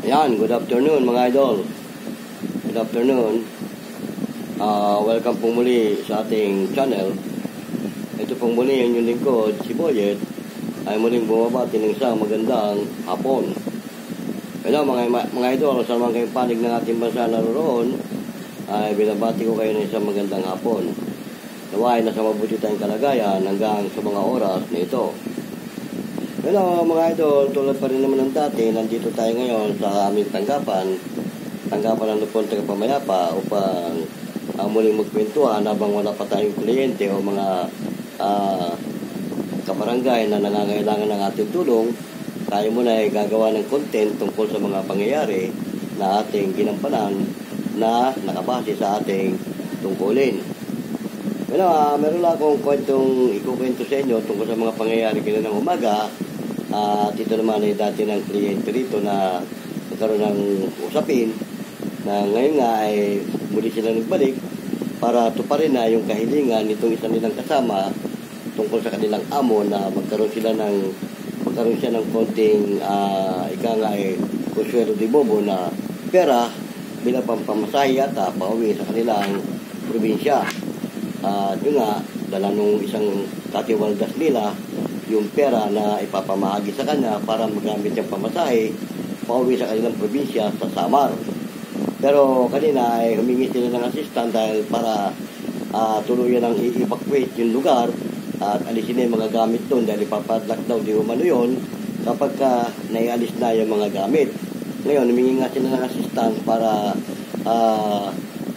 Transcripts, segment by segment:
Ayan, good afternoon mga idol. Good afternoon. Welcome po muli sa ating channel. Ito pong muli ang inyong lingkod, si Boyet, ay muling bumabati ng isang magandang hapon. Hello mga idol, sa mga kayong panig ng ating bansa naroon, ay binabati ko kayo ng isang magandang hapon. Naway nasa mabuti tayong kalagayan hanggang sa mga oras na ito. Hello mga idol, tulad pa rin naman ng dati, nandito tayo ngayon sa aming tanggapan ng Lupon Tagapamayapa upang muling magkwentuhan habang wala pa tayong kliyente o mga kabarangay na nangangailangan ng ating tulong. Tayo muna ay gagawa ng content tungkol sa mga pangyayari na ating ginampanan na nakabase sa ating tungkulin. Meron lang akong ikukwento sa inyo tungkol sa mga pangyayari kaninang umaga. At ito naman ay dati ng kliyente rito na nagkaroon ng usapin na ngayon nga ay muli sila nagbalik para tuparin na yung kahilingan nitong isa nilang kasama tungkol sa kanilang amo na magkaroon siya ng konting ika nga ay consuelo de bobo na pera bilang pampamasahe yata pauwi sa kanilang probinsya. At yun nga, dala nung isang katiwaldas nila yung pera na ipapamahagi sa kanya para magamit yung pamasahe pauwi sa kanilang probinsya sa Samar. Pero kanina ay humingi sila ng assistant dahil para tuluyan ang i-evacuate yung lugar at alisin na yung mga gamit doon dahil ipapadlock daw di umano yun kapag naialis na yung mga gamit. Ngayon, humingi nga sila ng assistant para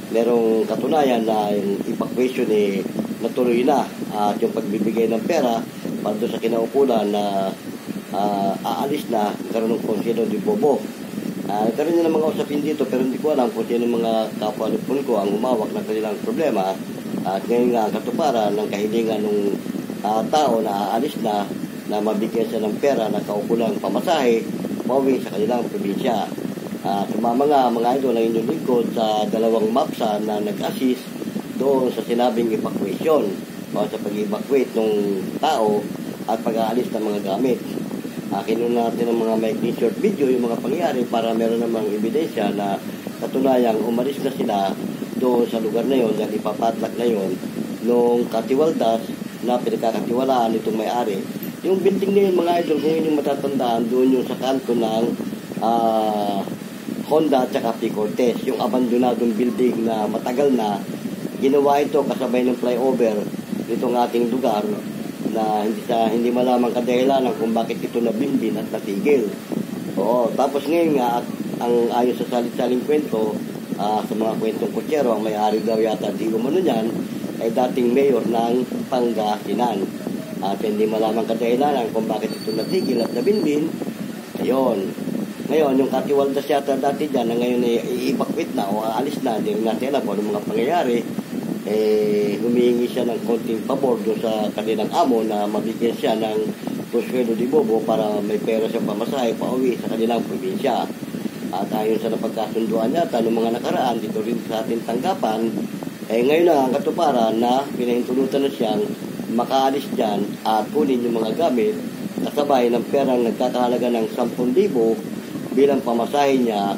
merong katunayan na yung evacuation natuloy na at yung pagbibigay ng pera para doon sa kinaukulan na aalis na karoon ng konselo di bobo. Karoon nyo ng mga usapin dito pero hindi ko alam kung sino mga kapwa-lupon ko ang humawak ng kanilang problema at ngayon nga katuparan ng kahilingan ng tao na aalis na mabigyan siya ng pera na kaukulang pamasahe pauwi sa kanilang probinsya. Sumama nga mga idol ang inyong lingkod sa dalawang MAPSA na nag-assist doon sa sinabing evacuation o sa pag-evacuate ng tao at pag-aalis ng mga gamit. Kinuha natin ng mga maikling short video yung mga pangyayari para meron namang ebidensya na katunayang umalis na sila doon sa lugar na yon dahil ipapadlock na yon nung katiwaldas na pinagkakatiwalaan itong may-ari. Yung building na yun mga idol, kung inyong matatandaan, doon yung sa kanto ng Honda at saka P. Cortez, yung abandonadong building na matagal na ginawa ito kasabay ng flyover nitong ating lugar na hindi malamang kadahilanan kung bakit ito nabimbin at natigil. Tapos ngayon nga, ang ayon sa salit-saling kwento, sa mga kwentong kutsero, ang may-ari daw yata di umano niyan, ay dating mayor ng Pangasinan. At hindi malamang kadahilanan kung bakit ito natigil at nabimbin. Ayun. Ngayon, yung katiwaldas yata dati dyan na ngayon ay i-evacuate na o aalis na, hindi natin alam kung ano mga pangyayari. Humihingi siya ng konting pabor doon sa kanilang amo na mabigyan siya ng consuelo de bobo para may pera siyang pamasahe pauwi sa kanilang probinsya. At ayon sa napagkasunduan yata ng mga nakaraan dito rin sa ating tanggapan, ngayon na ang katuparan na pinahintulutan na siyang makaalis dyan at kunin yung mga gamit kasabay ng perang nagkakahalaga ng 10,000 bilang pamasahe niya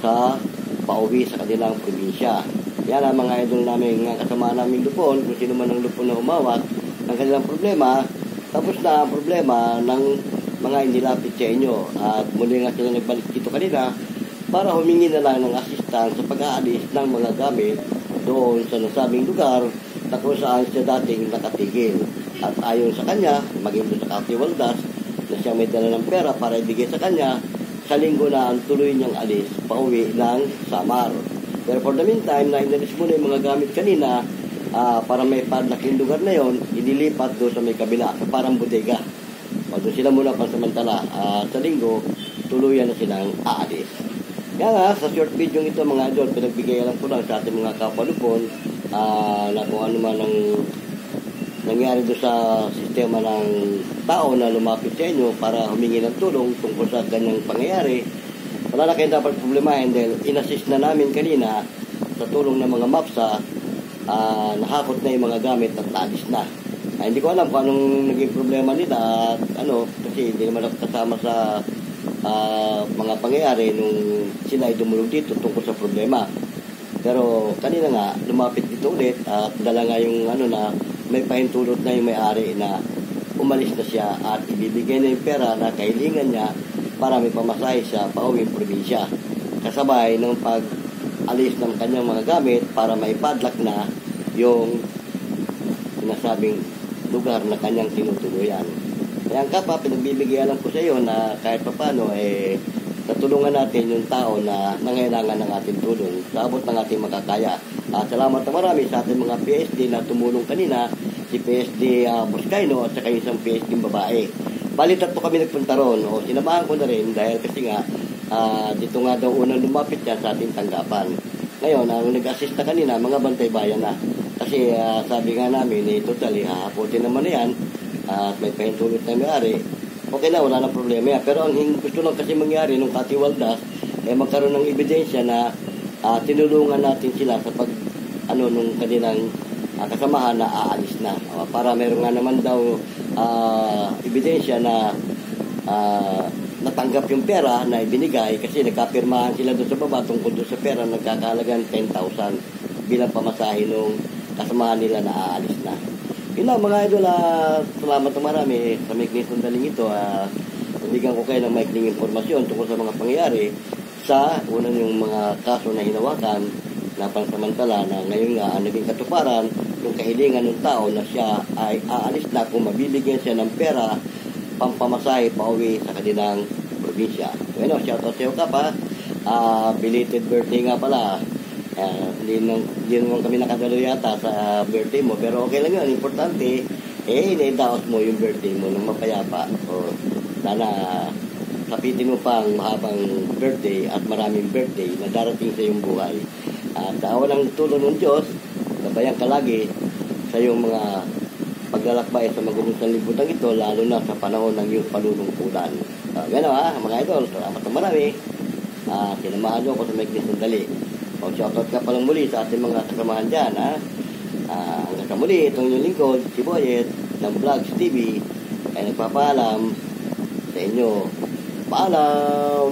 sa pauwi sa kanilang probinsya. Yan ang mga idol namin, mga kasama namin Lupon, kung sino man ang Lupon na humawak ng kanilang problema. Tapos na ang problema ng mga inilapit sa inyo. At muli nga sila nagbalik dito kanina para humingi na lang ng assistance sa pag-aalis ng mga gamit doon sa nasabing lugar na kung saan siya dating nakatigil. At ayon sa kanya, maging doon sa katiwaldas na siya may dala ng pera para ibigay sa kanya, sa linggo na ang tuloy niyang alis pauwi ng Samar. Pero for the meantime, na inalis muna yung mga gamit kanina para may padlock yung lugar na yon, inilipat doon sa may kabila, sa parang bodega. Doon sila muna pansamantala. Sa linggo, tuluyan na silang aalis. Kaya nga, sa short video ito mga idol, pinagbigay lang po lang sa ating mga kapalupon na kung ano man ang nangyari doon sa sistema ng tao na lumapit sa inyo para humingi ng tulong tungkol sa ganyang pangyayari. Wala na kayo dapat problemahin dahil inassist na namin kanina sa tulong ng mga MAPSA, nahakot na yung mga gamit at naalis na. Hindi ko alam kung anong naging problema nila at kasi hindi naman kasama sa mga pangyayari nung sila ay dumulog dito tungkol sa problema. Pero kanina nga, lumapit dito ulit at dala nga yung na may pahintulot na yung may-ari na umalis na siya at ibibigay na yung pera na kahilingan niya para may pamasahe siya pauwing probinsya. Kasabay ng pag-alis ng kanyang mga gamit para maipadlak na yung sinasabing lugar na kanyang tinutuluyan. Kaya ang kapa, pinagbibigyan ko sa iyo na kahit papano natulungan natin yung tao na nangailangan ng ating tulong sa abot ng ating makakaya. Salamat na marami sa ating mga PSD na tumulong kanina, si PSD Buscaino at saka isang PSD babae. Balitat po kami nagpunta ron, sinamahan ko na rin dahil kasi nga dito nga daw unang lumapit yan sa ating tanggapan. Ngayon, ang nag-assist na kanina, mga bantay bayan na. Kasi sabi nga namin, totally, hahaputin naman na yan at may pahintulot na may-ari. Okay na, wala nang problema yan. Pero ang gusto lang kasi mangyari nung katiwaldas, magkaroon ng ebidensya na tinulungan natin sila sa nung kanilang kasamahan na aalis na. Para meron nga naman daw ebidensya na natanggap yung pera na ibinigay kasi nagkapirmahan sila doon sa baba tungkol doon sa pera nagkakalagang 10,000 bilang pamasahe nung kasamahan nila na aalis na. Yun lang mga idol, salamat na marami sa maikling sandaling ito. Nabigyan ko kayo ng maikling informasyon tungkol sa mga pangyayari sa unang yung mga kaso na hinawakan na pansamantala na ngayon nga ang naging katuparan yung kahilingan ng tao na siya ay aalis na kung mabibigyan siya ng pera pampamasahe pauwi sa kanilang probinsya. Bueno, shoutout sa iyo Kapa. Belated birthday nga pala. Hindi naman kami nakadalo yata sa birthday mo, pero okay lang yun. Importante, inaidaos mo yung birthday mo ng mapayapa. Sana kapitin mo pang mahabang birthday at maraming birthday na darating sa iyong buhay. At awan ng tulong ng Diyos, gabayan ka lagi sa iyong mga paglalakbay sa magulong sanlibutan ito, lalo na sa panahon ng iyong panunungkulan. Gano'n mga idol, salamat na marami. Sinamahan nyo ako sa maikling sandali. Shoutout ka palang muli sa ating mga kasamahan dyan. Hanggang sa muli, itong inyong lingkod, si Boyet, ng Vlogs TV, ay nagpapaalam sa inyo. Paalam!